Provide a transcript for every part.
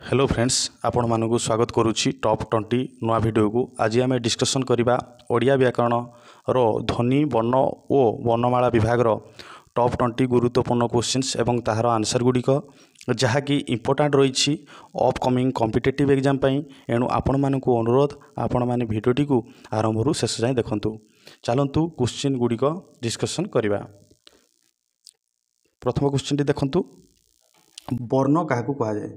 Hello friends आपण मानक स्वागत करुच्ची टॉप 20 नुआ वीडियो को। आज आम डिस्कसन करवा ओडिया व्याकरण रो ध्वनि वर्ण और वर्णमाला विभाग रो टॉप 20 गुरुत्वपूर्ण क्वेश्चंस एवं ताहार आंसर गुड़िक जहाँकि इंपोर्टाट रही अपकमिंग कॉम्पिटिटिव एग्जाम एणु आपण मानक अनुरोध आपण मैंने भिडटी को आरंभ शेष जाए देखु। चलतु क्वेश्चन गुड़िक डिस्कसन करवा। प्रथम क्वेश्चन टी देखु, वर्ण क्या कहुए?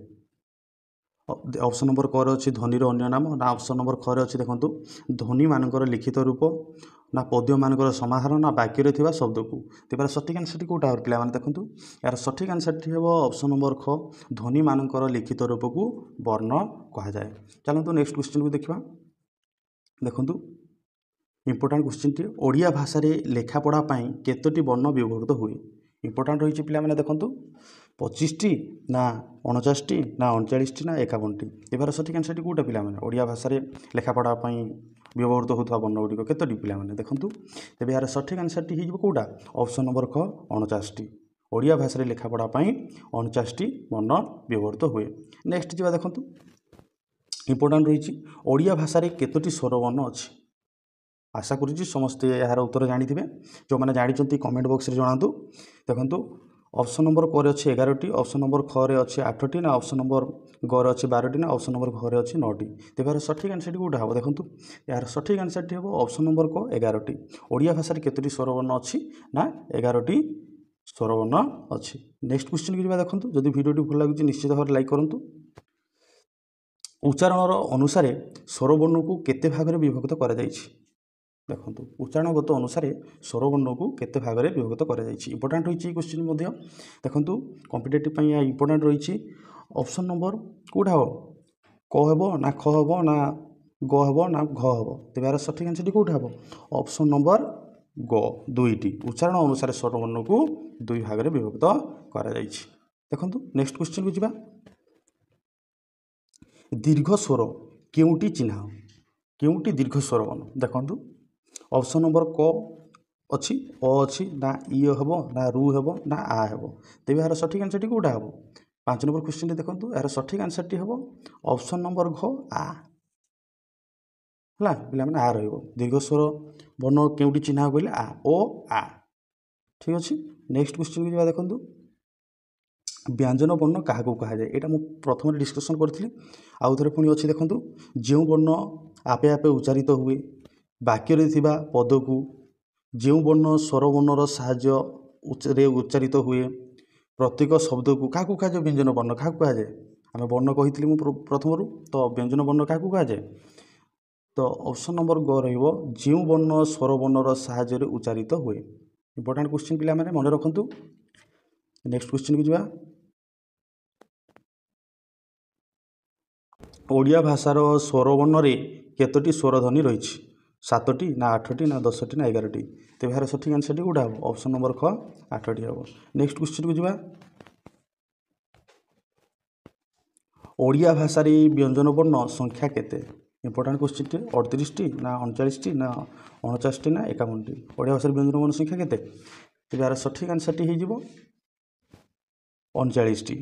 ऑप्शन नंबर क अच्छी ध्वनि अन्य नाम ना ऑप्शन नंबर ख अच्छी देखो ध्वनि मानकर लिखित रूप ना पद्य मानकर समाहार ना वाक्य थिबा शब्द को। तेबार सठिक आंसर कौटा पिला माने देखंतु यार सठिक आंसर टी हेबो ऑप्शन नंबर ख ध्वनि मानकर लिखित रूप को वर्ण कहा जाए। चलतु नेक्स्ट क्वेश्चन को देखिबा। देखंतु इंपोर्टेंट क्वेश्चन टी ओडिया भाषा रे लेखा पढ़ा पई केतोटी वर्ण व्यवहृत हुए? इंपोर्टेंट रही पिला माने देखंतु 25टी ना 49टी ना 39टी ना 51टी। एबार सठिक आंसर टी कौटा पिला माने ओडिया भाषा रे लेखा पढ़ा पई व्यवहृत होता वर्ण गुड़िक केतोटी पिला माने देखंतु। तेबे यार सठिक आंसर टी हिजबो कौटा ऑप्शन नंबर ख 49टी। ओडिया भाषा रे लेखा पढ़ा पई 49टी वर्ण व्यवहृत हुए। नेक्स्ट जिबा देखंतु इंपोर्टेंट रही ओडिया भाषा रे केतोटी स्वर वर्ण अछि? आशा करुच्ची समस्ते यार उत्तर जानिथिबे। जो मैंने जानी कमेंट बॉक्स रे जणातु। देखंतु ऑप्शन नंबर क रे अच्छी 11टी, ऑप्शन नंबर ख रे अच्छी 8टी ना ऑप्शन नंबर ग रे अच्छी 12टी ना ऑप्शन नंबर घ रे अच्छी 9टी। तेबार सठिक आंसर टी कौटा हम देखंतु यार सठिक आंसर टी हम ऑप्शन नंबर क 11टी। ओडिया भाषा रे केतोटी स्वर वर्ण अच्छी ना 11टी स्वर वर्ण अच्छी। नेक्स्ट क्वेश्चन की जिबा देखंतु। जदि वीडियो टी भल लागुची निश्चित भाव लाइक करंतु। उच्चारण अनुसार स्वर वर्ण को केते भाग रे विभक्त करा जायछि? देखो उच्चारणगत अनुसार स्वरवर्ण को केते भाग में विभक्त कर इंपोर्टाट रही क्वेश्चन देखो कॉम्पिटिटिव या इंपोर्टाट रही ऑप्शन नंबर कौटा हम क हम ना ख हम ना ग हम ना घ हम। तेबार सठिक आंसर कौटा हम ऑप्शन नंबर ग 2टी। उच्चारण अनुसार स्वरवर्ण को 2 भाग में विभक्त कर देखो। नेक्स्ट क्वेश्चन को जीवा। दीर्घ स्वर केउटी चिन्ह केउटी दीर्घ स्वर वर्ण? देखो ऑप्शन नंबर क अच्छी अ अच्छी ना इ हम ना रु हम ना आ हम। तेज यार सठिक आंसर टी कौटा हम 5 नंबर क्वेश्चन देखो यार सठिक आंसर टी हम ऑप्शन नंबर घ आ है पे आ रो दीर्घ स्वर वर्ण केउटी चिन्ह कहले आ ओ आ। ठीक अच्छे। नेक्स्ट क्वेश्चन को देखो व्यंजन वर्ण क्या कह जाए? यहाँ मुझे प्रथम डिस्कसन करी आउ थे पुणी अच्छी देखो जो वर्ण आपे आपे उच्चारित हुए वाक्य थिबा पद को जो वर्ण स्वर वर्णर साहाय्य उच्चारित हुए प्रत्येक शब्द को क्या कह जाए? व्यंजन वर्ण क्या कह जाए? आम वर्ण कही प्रथम तो व्यंजन वर्ण क्या कह जाए? तो ऑप्शन नंबर ग जो वर्ण स्वर वर्णर साहाय्य उच्चारित हुए। इंपोर्टेंट क्वेश्चन पिला माने मन रखंतु। नेक्स्ट क्वेश्चन को जीवा। ओडिया भाषार स्वर वर्ण रे केतोटी स्वर ध्वनि रही? 7टी ना 8टी ना 10टी ना 11टी। तेज यार सठिक आंसर टी कौटा हम ऑप्शन नंबर ख 8टी हम। नेक्स्ट क्वेश्चन को जीवा। ओडिया भाषा रे व्यंजन वर्ण संख्या केते? इंपोर्टेंट क्वेश्चन टी 38टी ना 39टी ना 49टी ना 51टी। ओडिया भाषा व्यंजन वर्ण संख्या केते? तेज यार सठिक आंसर टी हो 39टी।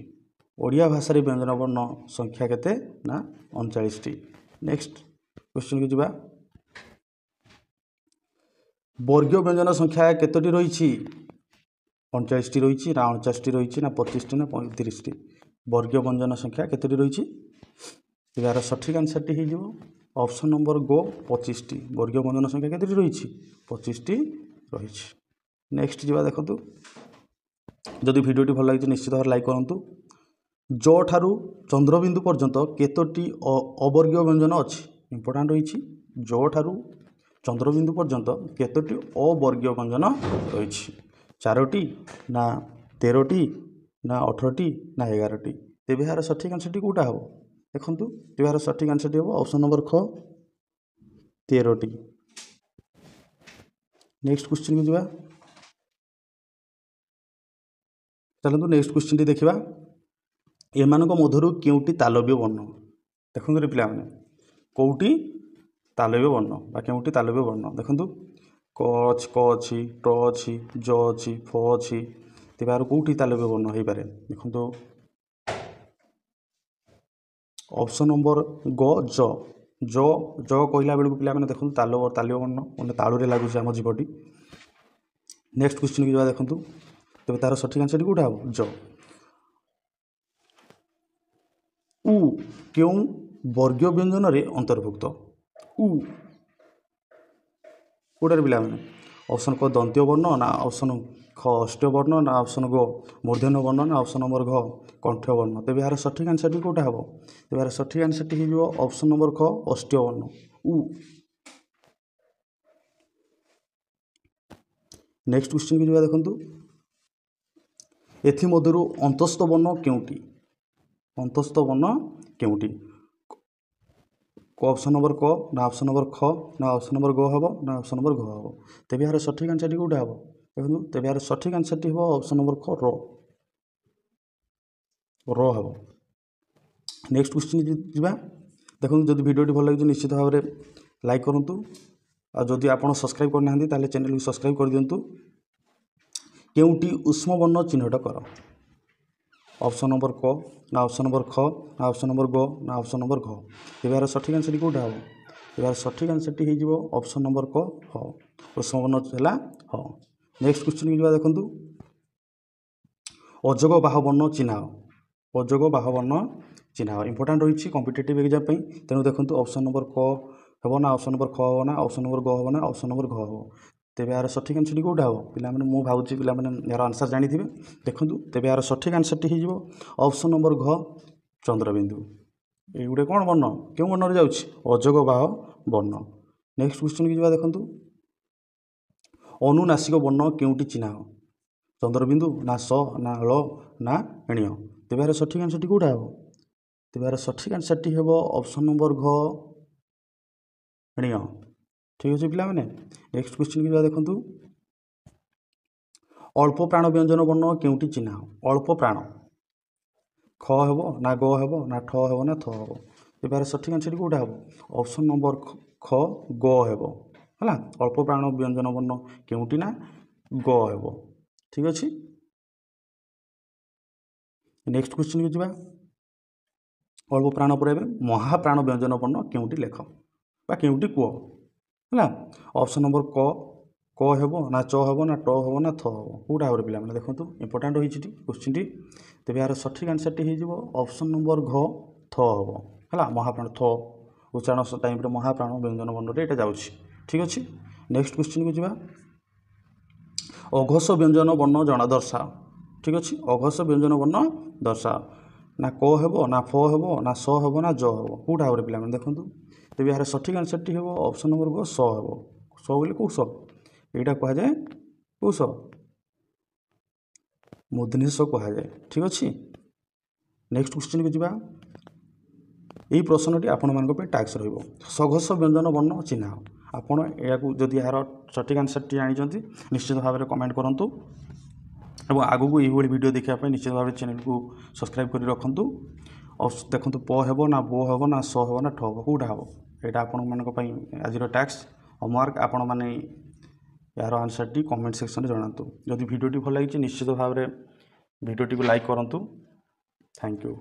ओडिया भाषा रे व्यंजन वर्ण संख्या केते ना 39टी। नेक्स्ट क्वेश्चन को जीवा। वर्ग व्यंजन संख्या केतोटी रही? 39टी रही ना 49टी रही ना 25टी ना 35टी। वर्ग व्यंजन संख्या केतोटी रही? यार सठिक आंसर टी हो ऑप्शन नंबर गो 25टी। वर्ग व्यंजन संख्या केतोटी रही? 25टी रही। नेक्स्ट जीवा देखो जदि वीडियो भल लगी निश्चित भाव लाइक करूँ। ज ठारू चंद्रबिंदु पर्यंत केतोटी अवर्गीय व्यंजन अच्छी? इंपोर्टाट रही ज ठारू चंद्रबिंदु पर्यंत केतोटी अवर्गीय व्यंजन रही? 4टी ना 13टी ना 18टी ना 11टी। तेज यार सठिक आंसर टी कौटा हम देखो। तेज यार सठिक आंसर टी हम ऑप्शन नंबर ख 13टी। नेक्स्ट क्वेश्चन को जीवा। चलते नेक्स्ट क्वेश्चन टी देखा। एमानक मधुर केउटी तालव्य वर्ण? देखो रे पिला माने कौटी तालव्य वर्ण बा केउटी तालव्य वर्ण देखो क अच्छी ट अच्छी ज अच्छी फ अच्छी। तेज कौटी तालव्य वर्ण हो पारे देखो ऑप्शन नंबर ग ज ज ज कहला बेलू पे देखो तालुओ वर्ण मैंने तालुरे लगुच आम जीवटी। नेक्स्ट क्वेश्चन की जावा देखो तेज तार सठिक आंसर कौटा हम ज। उ क्यों वर्गीय व्यंजन रे अंतर्भुक्त उ कौटे पे ऑप्शन क दंत्य वर्ण ना ऑप्शन ख अष्ट वर्ण ना ऑप्शन ग मूर्धन्य वर्ण ना ऑप्शन नंबर घ कंठ वर्ण। तेज यार सठिक आंसर कौटा हम तेज यार सठिक आंसर हो ऑप्शन नंबर ख अष्ट वर्ण उ। नेक्स्ट क्वेश्चन की जावा देखो एथिमध्यरु अंतस्थ वर्ण केउटी अंतस्थ वर्ण केउटी ऑप्शन नंबर क ना ऑप्शन नंबर ख ना ऑप्शन नंबर ग हम ना ऑप्शन नंबर घ हम। तेज यार सठिक आंसर कौटा हम देखो तेज यार सठिक आंसर हो ऑप्शन नंबर ख र हम। नेक्स्ट क्वेश्चन जी देखो जब वीडियो भल लगे निश्चित भाव में लाइक करूँ आदि आप सब्सक्राइब करना ताले चैनल को सब्सक्राइब कर दिंतु। केउटी उष्म वर्ण चिन्हट कर ऑप्शन नंबर क ना ऑप्शन नंबर ख ना ऑप्शन नंबर ग ना ऑप्शन नंबर घ। तेज यार सठिक आंसर कौटा हम तेज यार सठिक आंसर हो ऑप्शन नंबर क ह उष्म वर्ण है ह। नेक्स्ट क्वेश्चन की देखो अजोग बाह वर्ण चिन्ह अजोग बाह वर्ण चिन्ह इंपोर्टाट रही कॉम्पिटिटिव एग्जाम तेणु देखो ऑप्शन नंबर क हम ना ऑप्शन नंबर ख हम ना ऑप्शन नंबर ग हम ना ऑप्शन नंबर घ हम। तेज यार सठिक आंसर कौटा हम पे मुझे भावी पे यार आंसर जानी थे देखूँ तेज यार सठिक आंसर हो ऑप्शन नंबर घ चंद्रबिंदु। ये गोटे कौन वर्ण क्यों वर्ण जाऊँ अजोग बाह वर्ण। नेक्स्ट क्वेश्चन की देखो अनुनासिक वर्ण केउटी चिन्ह चंद्रबिंदु ना स ना ल ना एणीय। तेज यार सठिक आंसर कौटा हम तेज यार सठिक आंसर हम ऑप्शन नंबर घ एणीय। ठीक अच्छे पे। नेक्स्ट क्वेश्चन की देखो अल्प प्राण व्यंजन वर्ण केउटी चिन्ह अल्प प्राण ख हेब ना ग हेब ना ठ हेब ना थ हेब। तेज यार सठिक आंसर कौटा हम ऑप्शन नंबर ख ग हेब है अल्प प्राण व्यंजन वर्ण केउटी ना ग हेब। ठीक अच्छे। नेक्स्ट क्वेश्चन की जावा अल्प प्राण पर महाप्राण व्यंजन वर्ण केउटी लेख बा केउटी कह है ऑप्शन नंबर क हेब ना च हेब ना ट हेब ना थ हेब कौटा हम पे देखो इंपोर्टाट रही क्वेश्चन टी। तेज यार सठिक आंसर हो ऑप्शन नंबर घ थ हेब है महाप्राण थ उच्चारण टाइम महाप्राण व्यंजन वर्ण यहाँ जाऊँगी। ठीक अच्छे। नेक्स्ट क्वेश्चन को जावा अघोष व्यंजन वर्ण जना दर्शा। ठीक अच्छे अघोष व्यंजन वर्ण दर्शा ना क हेब ना फ हेब ना स हेब ना ज हेब कौटा हम पे देखो तेज यार सठिक आंसर हो ऑप्शन नंबर ग स हेब स बोले कौ स यहाँ कहुए कौ स मूर्धन्य स कहुए। ठीक अच्छे। नेक्स्ट क्वेश्चन को जावा यही प्रश्नटी आपण मान टैक्स रघोष व्यंजन वर्ण चिन्ह आपण या यार सठिक आंसर टी जानते निश्चित भाव में कमेंट करूँ और आगू को यही वीडियो देखापी निश्चित भाव चैनल को सब्सक्राइब कर रखुँ। और देखो प हेब ना बो हेब ना स हेब ना ठ हेब कौटा हम यहाँ आपण मान आज टैक्स होमवर्क आपण मैंने यार आंसर टी कमेंट सेक्शन में जनातु। जदि वीडियो भल लगी निश्चित भाव में वीडियो को लाइक करूँ। Thank you.